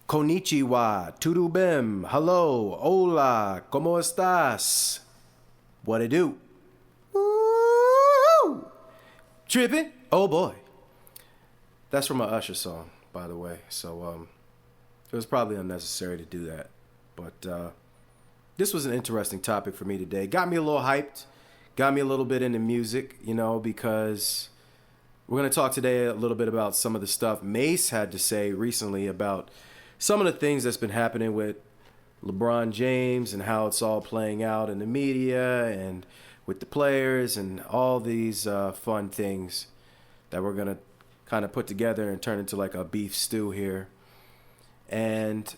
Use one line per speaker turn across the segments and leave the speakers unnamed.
Konnichiwa, tudubem, hello, hola, ¿cómo estás? What it do? Woo! Tripping? Oh boy. That's from a Usher song, by the way. So it was probably unnecessary to do that. But this was an interesting topic for me today. Got me a little hyped. Got me a little bit into music, because we're going to talk today a little bit about some of the stuff Mase had to say recently about some of the things that's been happening with LeBron James and how it's all playing out in the media and with the players and all these fun things that we're going to kind of put together and turn into like a beef stew here. And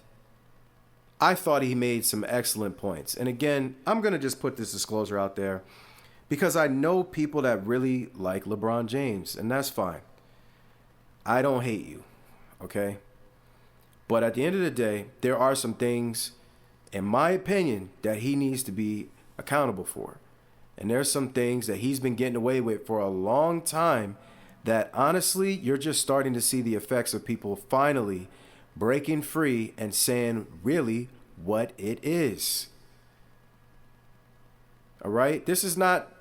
I thought he made some excellent points. And again, I'm going to just put this disclosure out there because I know people that really like LeBron James, and that's fine. I don't hate you, okay? But at the end of the day, there are some things, in my opinion, that he needs to be accountable for. And there's some things that he's been getting away with for a long time that honestly, you're just starting to see the effects of people finally breaking free and saying really what it is. All right? This is not...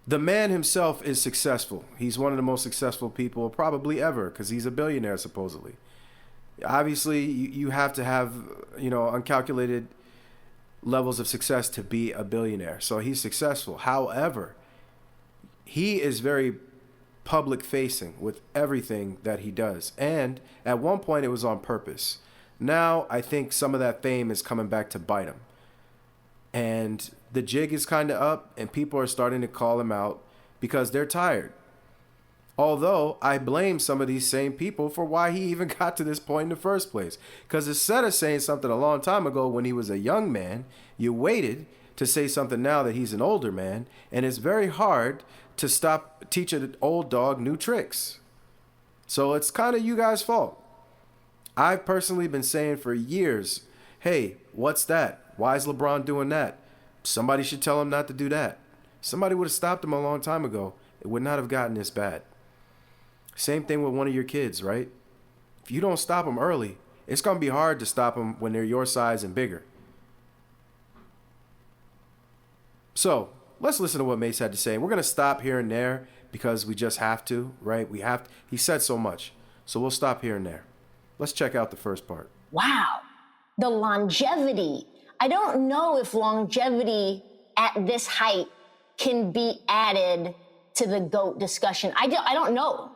The man himself is successful. He's one of the most successful people probably ever because he's a billionaire, supposedly. Obviously, you have to have, uncalculated levels of success to be a billionaire. So he's successful. However, he is very public facing with everything that he does. And at one point, it was on purpose. Now, I think some of that fame is coming back to bite him. And the jig is kind of up, and people are starting to call him out because they're tired. Although I blame some of these same people for why he even got to this point in the first place. Because instead of saying something a long time ago when he was a young man, you waited to say something now that he's an older man. And it's very hard to stop teaching an old dog new tricks. So it's kind of you guys' fault. I've personally been saying for years, hey, what's that? Why is LeBron doing that? Somebody should tell him not to do that. Somebody would have stopped him a long time ago. It would not have gotten this bad. Same thing with one of your kids, right? If you don't stop them early, it's going to be hard to stop them when they're your size and bigger. So let's listen to what Mase had to say. We're going to stop here and there because we just have to, right? We have to. He said so much. So we'll stop here and there. Let's check out the first part.
Wow. The longevity. I don't know if longevity at this height can be added to the GOAT discussion. I don't know.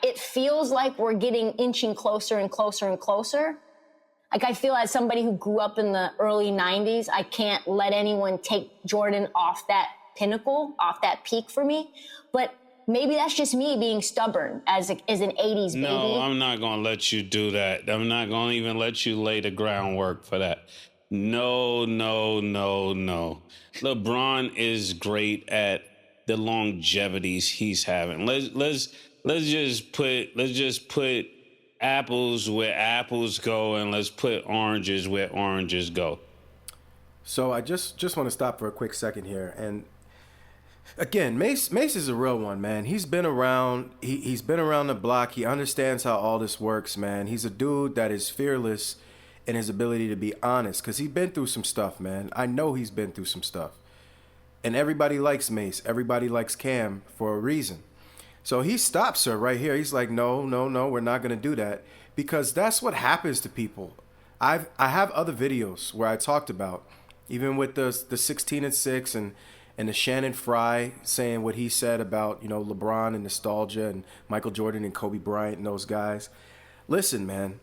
It feels like we're inching closer and closer and closer. I feel as somebody who grew up in the early 90s, I can't let anyone take Jordan off that pinnacle, off that peak for me. But maybe that's just me being stubborn as an 80s baby.
No, I'm not going to let you do that. I'm not going to even let you lay the groundwork for that. No. LeBron is great at the longevities he's having. Let's just put apples where apples go, and let's put oranges where oranges go.
So I just want to stop for a quick second here. And again, Mase is a real one, man. He's been around. He's been around the block. He understands how all this works, man. He's a dude that is fearless in his ability to be honest because he's been through some stuff, man. I know he's been through some stuff. And everybody likes Mase. Everybody likes Cam for a reason. So he stops her right here. He's like, no, we're not going to do that. Because that's what happens to people. I have other videos where I talked about, even with the 16-6 and the Shannon Fry saying what he said about, LeBron and nostalgia and Michael Jordan and Kobe Bryant and those guys. Listen, man,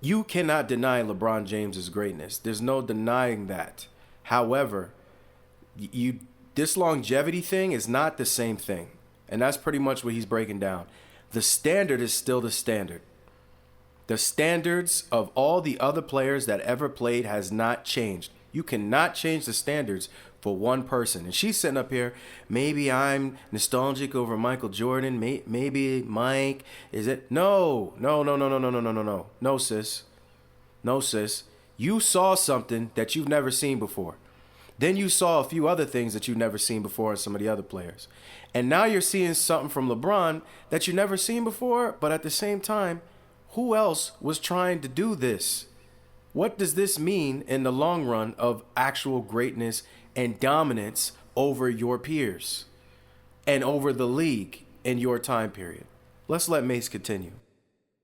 you cannot deny LeBron James's greatness. There's no denying that. However, this longevity thing is not the same thing. And that's pretty much what he's breaking down. The standard is still the standard. The standards of all the other players that ever played has not changed. You cannot change the standards for one person. And she's sitting up here, maybe I'm nostalgic over Michael Jordan. Maybe Mike. Is it? No, sis. No, sis. You saw something that you've never seen before. Then you saw a few other things that you've never seen before in some of the other players. And now you're seeing something from LeBron that you've never seen before, but at the same time, who else was trying to do this? What does this mean in the long run of actual greatness and dominance over your peers and over the league in your time period? Let's let Mase continue.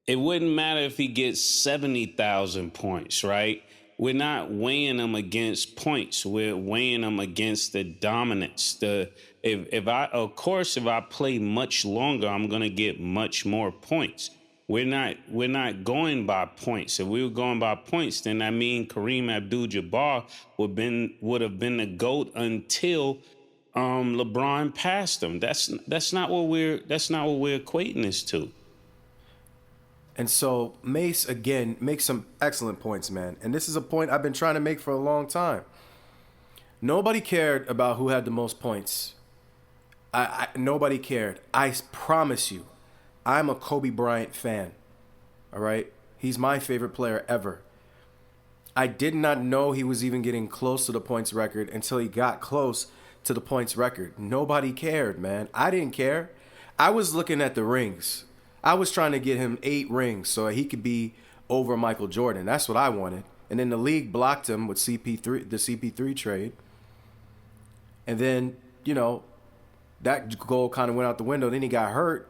It wouldn't matter if he gets 70,000 points, right? We're not weighing them against points. We're weighing them against the dominance. If I play much longer, I'm gonna get much more points. We're not going by points. If we were going by points, then I mean Kareem Abdul-Jabbar would have been the GOAT until LeBron passed him. That's not what we're equating this to.
And so Mase, again, makes some excellent points, man. And this is a point I've been trying to make for a long time. Nobody cared about who had the most points. Nobody cared. I promise you, I'm a Kobe Bryant fan. All right? He's my favorite player ever. I did not know he was even getting close to the points record until he got close to the points record. Nobody cared, man. I didn't care. I was looking at the rings. I was trying to get him 8 rings so he could be over Michael Jordan. That's what I wanted. And then the league blocked him with the CP3 trade. And then, that goal kind of went out the window. Then he got hurt,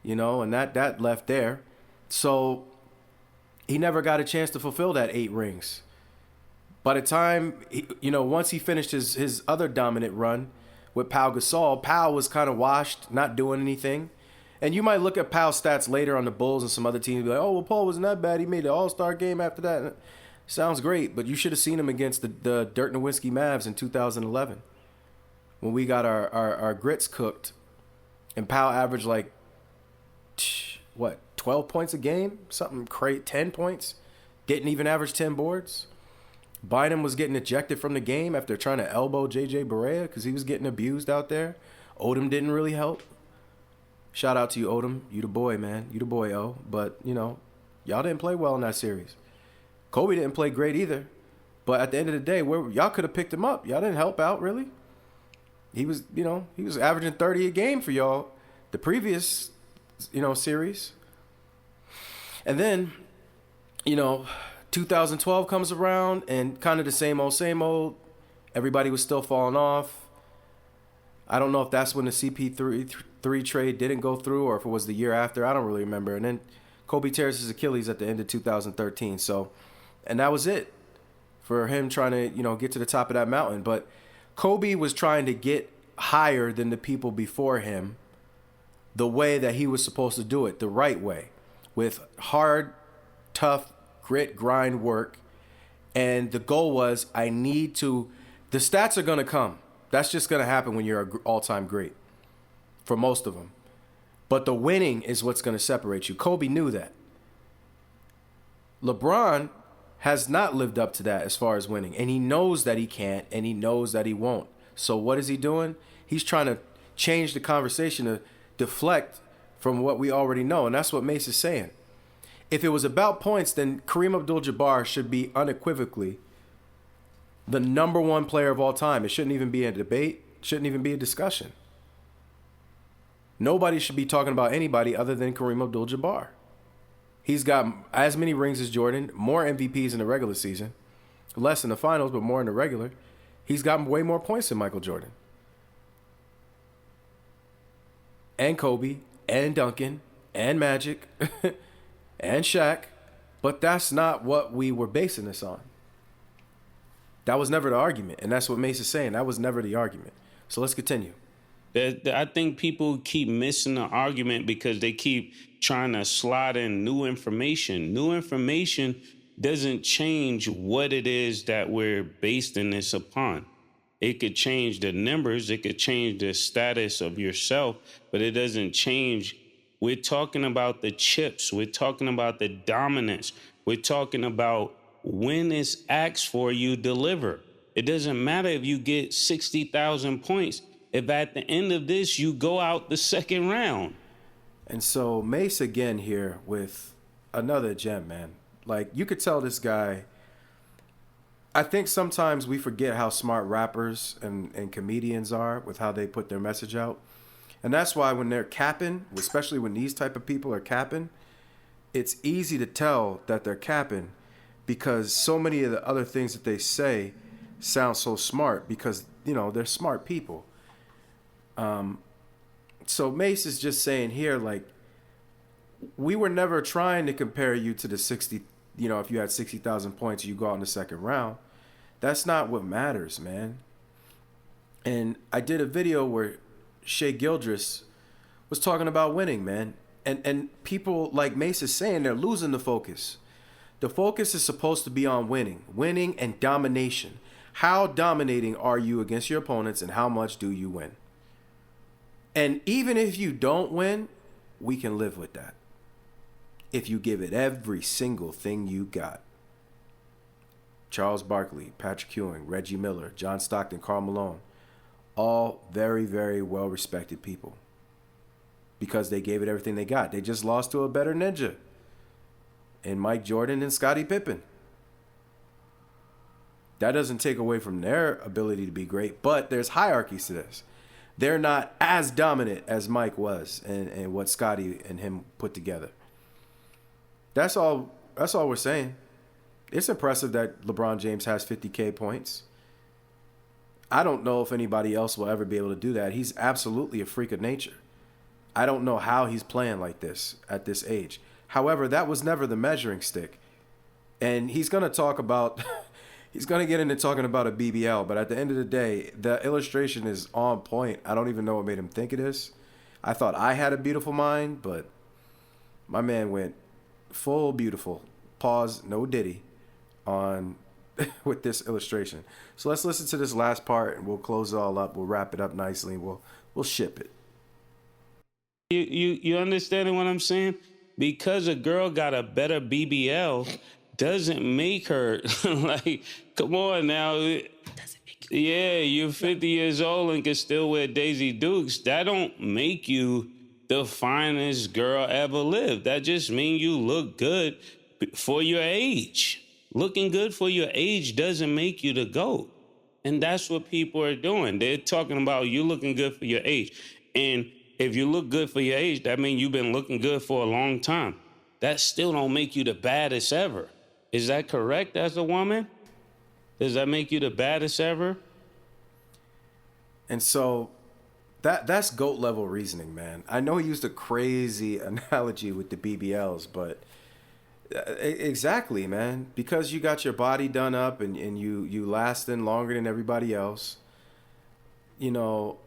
and that left there. So he never got a chance to fulfill that 8 rings. By the time, once he finished his other dominant run with Pau Gasol, Pau was kind of washed, not doing anything. And you might look at Powell's stats later on the Bulls and some other teams and be like, oh, well, Paul wasn't that bad. He made the All-Star game after that. Sounds great, but you should have seen him against the Dirt Nowitzki Mavs in 2011 when we got our grits cooked. And Powell averaged 12 points a game? Something crazy, 10 points? Didn't even average 10 boards. Bynum was getting ejected from the game after trying to elbow J.J. Barea because he was getting abused out there. Odom didn't really help. Shout out to you, Odom. You the boy, man. You the boy, O. But, y'all didn't play well in that series. Kobe didn't play great either. But at the end of the day, y'all could have picked him up. Y'all didn't help out, really. He was averaging 30 a game for y'all the previous, series. And then, 2012 comes around and kind of the same old. Everybody was still falling off. I don't know if that's when the CP3 trade didn't go through or if it was the year after. I don't really remember. And then Kobe tears his Achilles at the end of 2013. So, and that was it for him trying to, get to the top of that mountain. But Kobe was trying to get higher than the people before him the way that he was supposed to do it, the right way, with hard, tough, grit, grind work. And the goal was, the stats are going to come. That's just going to happen when you're an all-time great, for most of them. But the winning is what's going to separate you. Kobe knew that. LeBron has not lived up to that as far as winning, and he knows that he can't, and he knows that he won't. So what is he doing? He's trying to change the conversation to deflect from what we already know, and that's what Mase is saying. If it was about points, then Kareem Abdul-Jabbar should be unequivocally the number 1 player of all time. It shouldn't even be a debate. Shouldn't even be a discussion. Nobody should be talking about anybody other than Kareem Abdul-Jabbar. He's got as many rings as Jordan, more MVPs in the regular season, less in the finals, but more in the regular. He's got way more points than Michael Jordan. And Kobe, and Duncan, and Magic, and Shaq. But that's not what we were basing this on. That was never the argument. And that's what Mase is saying. That was never the argument. So let's continue.
I think people keep missing the argument because they keep trying to slide in new information. New information doesn't change what it is that we're basing this upon. It could change the numbers. It could change the status of yourself, but it doesn't change. We're talking about the chips. We're talking about the dominance. We're talking about when it's asked for, you deliver. It doesn't matter if you get 60,000 points. If at the end of this, you go out the second round.
And so Mase again here with another gem, man. Like, you could tell this guy, I think sometimes we forget how smart rappers and comedians are with how they put their message out. And that's why when they're capping, especially when these type of people are capping, it's easy to tell that they're capping because so many of the other things that they say sound so smart because, they're smart people. So Mase is just saying here, like, we were never trying to compare you to the 60, if you had 60,000 points, you go out in the second round. That's not what matters, man. And I did a video where Shea Gildress was talking about winning, man. And people like Mase is saying they're losing the focus. The focus is supposed to be on winning and domination. How dominating are you against your opponents and how much do you win? And even if you don't win, we can live with that. If you give it every single thing you got. Charles Barkley, Patrick Ewing, Reggie Miller, John Stockton, Karl Malone, all very, very well-respected people because they gave it everything they got. They just lost to a better ninja in Mike Jordan and Scottie Pippen. That doesn't take away from their ability to be great, but there's hierarchies to this. They're not as dominant as Mike was and what Scottie and him put together. That's all we're saying. It's impressive that LeBron James has 50K points. I don't know if anybody else will ever be able to do that. He's absolutely a freak of nature. I don't know how he's playing like this at this age. However, that was never the measuring stick. And he's going to talk about, he's going to get into talking about a BBL, but at the end of the day, the illustration is on point. I don't even know what made him think it is. I thought I had a beautiful mind, but my man went full beautiful. Pause, no Diddy on with this illustration. So let's listen to this last part and we'll close it all up. We'll wrap it up nicely and we'll ship it.
You understanding what I'm saying? Because a girl got a better BBL doesn't make her like, come on now. Yeah, you're 50 years old and can still wear Daisy Dukes. That don't make you the finest girl ever lived. That just means you look good for your age. Looking good for your age doesn't make you the GOAT. And that's what people are doing. They're talking about you looking good for your age. And if you look good for your age, that means you've been looking good for a long time. That still don't make you the baddest ever. Is that correct as a woman? Does that make you the baddest ever?
And so that's GOAT level reasoning, man. I know he used a crazy analogy with the BBLs, but exactly, man. Because you got your body done up and you lasting longer than everybody else, because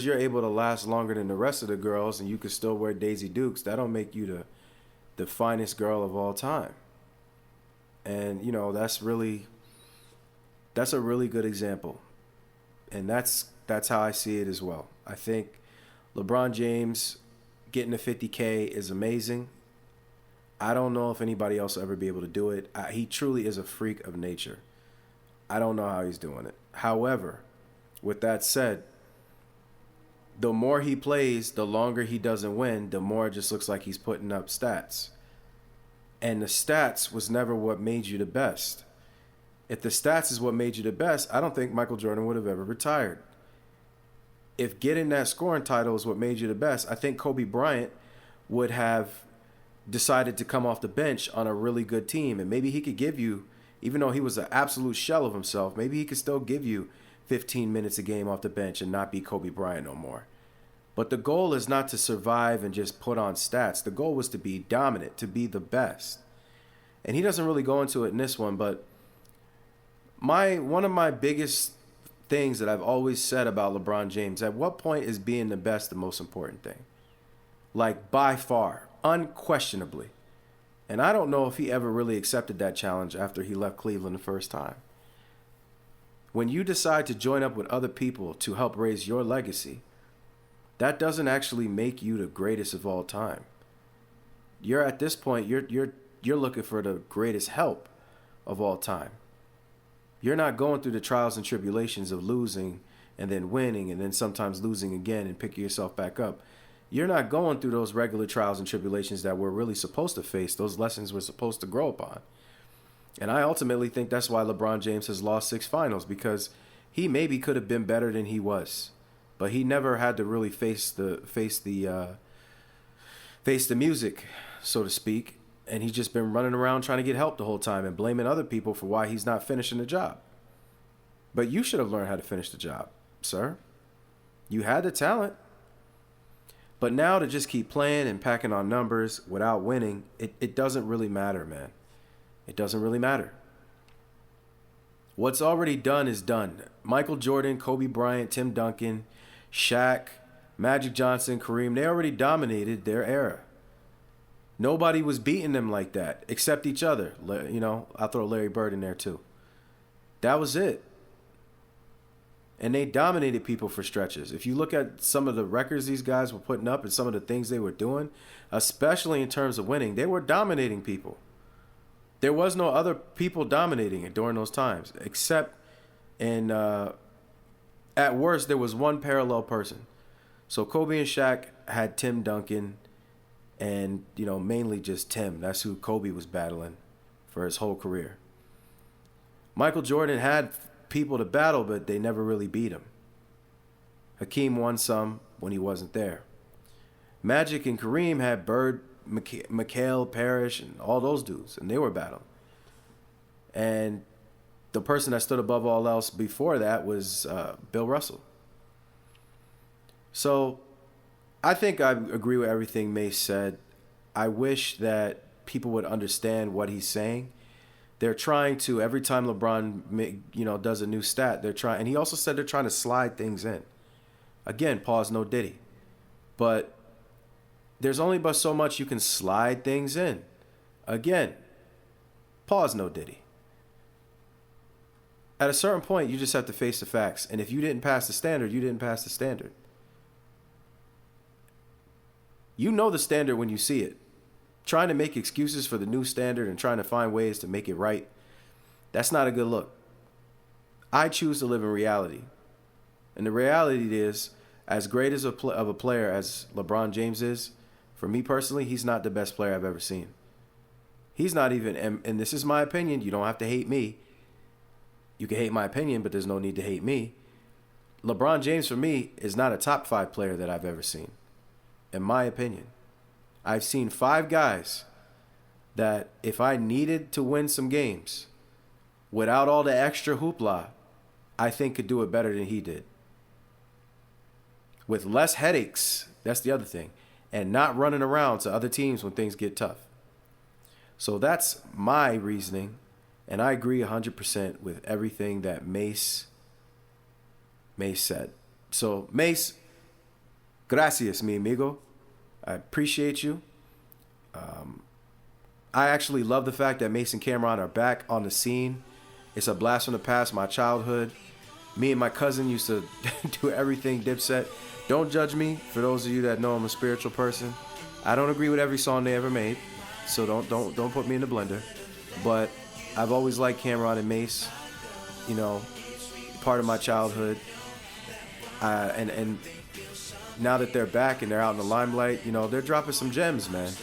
you're able to last longer than the rest of the girls and you can still wear Daisy Dukes, that don't make you the finest girl of all time. And, that's a really good example. And that's how I see it as well. I think LeBron James getting to 50K is amazing. I don't know if anybody else will ever be able to do it. He truly is a freak of nature. I don't know how he's doing it. However, with that said, the more he plays, the longer he doesn't win, the more it just looks like he's putting up stats. And the stats was never what made you the best. If the stats is what made you the best, I don't think Michael Jordan would have ever retired. If getting that scoring title is what made you the best, I think Kobe Bryant would have decided to come off the bench on a really good team. And maybe he could give you, even though he was an absolute shell of himself, maybe he could still give you 15 minutes a game off the bench and not be Kobe Bryant no more. But the goal is not to survive and just put on stats. The goal was to be dominant, to be the best. And he doesn't really go into it in this one, but one of my biggest things that I've always said about LeBron James, at what point is being the best the most important thing? Like, by far, unquestionably. And I don't know if he ever really accepted that challenge after he left Cleveland the first time. When you decide to join up with other people to help raise your legacy, that doesn't actually make you the greatest of all time. You're at this point, you're looking for the greatest help of all time. You're not going through the trials and tribulations of losing and then winning and then sometimes losing again and picking yourself back up. You're not going through those regular trials and tribulations that we're really supposed to face, those lessons we're supposed to grow upon. And I ultimately think that's why LeBron James has lost 6 finals, because he maybe could have been better than he was, but he never had to really face the face the music, so to speak, and he's just been running around trying to get help the whole time and blaming other people for why he's not finishing the job. But you should have learned how to finish the job, sir. You had the talent. But now to just keep playing and packing on numbers without winning, it doesn't really matter, man. It doesn't really matter. What's already done is done. Michael Jordan, Kobe Bryant, Tim Duncan, Shaq, Magic Johnson, Kareem, they already dominated their era. Nobody was beating them like that except each other. You know, I'll throw Larry Bird in there too. That was it. And they dominated people for stretches. If you look at some of the records these guys were putting up and some of the things they were doing, especially in terms of winning, they were dominating people. There was no other people dominating it during those times, except in, at worst, there was one parallel person. So Kobe and Shaq had Tim Duncan and, you know, mainly just Tim. That's who Kobe was battling for his whole career. Michael Jordan had people to battle, but they never really beat him. Hakeem won some when he wasn't there. Magic and Kareem had Bird, McHale, Parrish, and all those dudes, and they were battling. And the person that stood above all else before that was Bill Russell. So I think I agree with everything Mase said. I wish that people would understand what he's saying. They're trying to, every time LeBron, you know, does a new stat, they're trying, and he also said they're trying to slide things in. Again, pause, no Diddy. But there's only but so much you can slide things in. Again, pause, no Diddy. At a certain point, you just have to face the facts. And if you didn't pass the standard, you didn't pass the standard. You know the standard when you see it. Trying to make excuses for the new standard and trying to find ways to make it right, that's not a good look. I choose to live in reality. And the reality is, as great as of a player as LeBron James is, for me personally, he's not the best player I've ever seen. He's not even, and this is my opinion, you don't have to hate me. You can hate my opinion, but there's no need to hate me. LeBron James, for me, is not a top 5 player that I've ever seen, in my opinion. I've seen 5 guys that if I needed to win some games without all the extra hoopla, I think could do it better than he did. With less headaches, that's the other thing, and not running around to other teams when things get tough. So that's my reasoning, and I agree 100% with everything that Mase said. So Mase, gracias, mi amigo. I appreciate you. I actually love the fact that Mase and Cameron are back on the scene. It's a blast from the past, my childhood. Me and my cousin used to do everything Dipset. Don't judge me, for those of you that know I'm a spiritual person. I don't agree with every song they ever made, so don't put me in the blender. But I've always liked Cameron and Mase, you know, part of my childhood. And now that they're back and they're out in the limelight, you know, they're dropping some gems, man.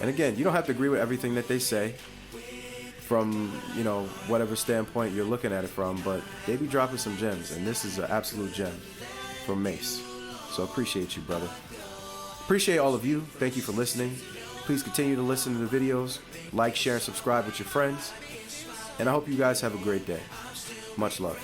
And again, you don't have to agree with everything that they say from, you know, whatever standpoint you're looking at it from, but they be dropping some gems, and this is an absolute gem from Mase. So appreciate you, brother. Appreciate all of you. Thank you for listening. Please continue to listen to the videos, like, share, and subscribe with your friends. And I hope you guys have a great day. Much love.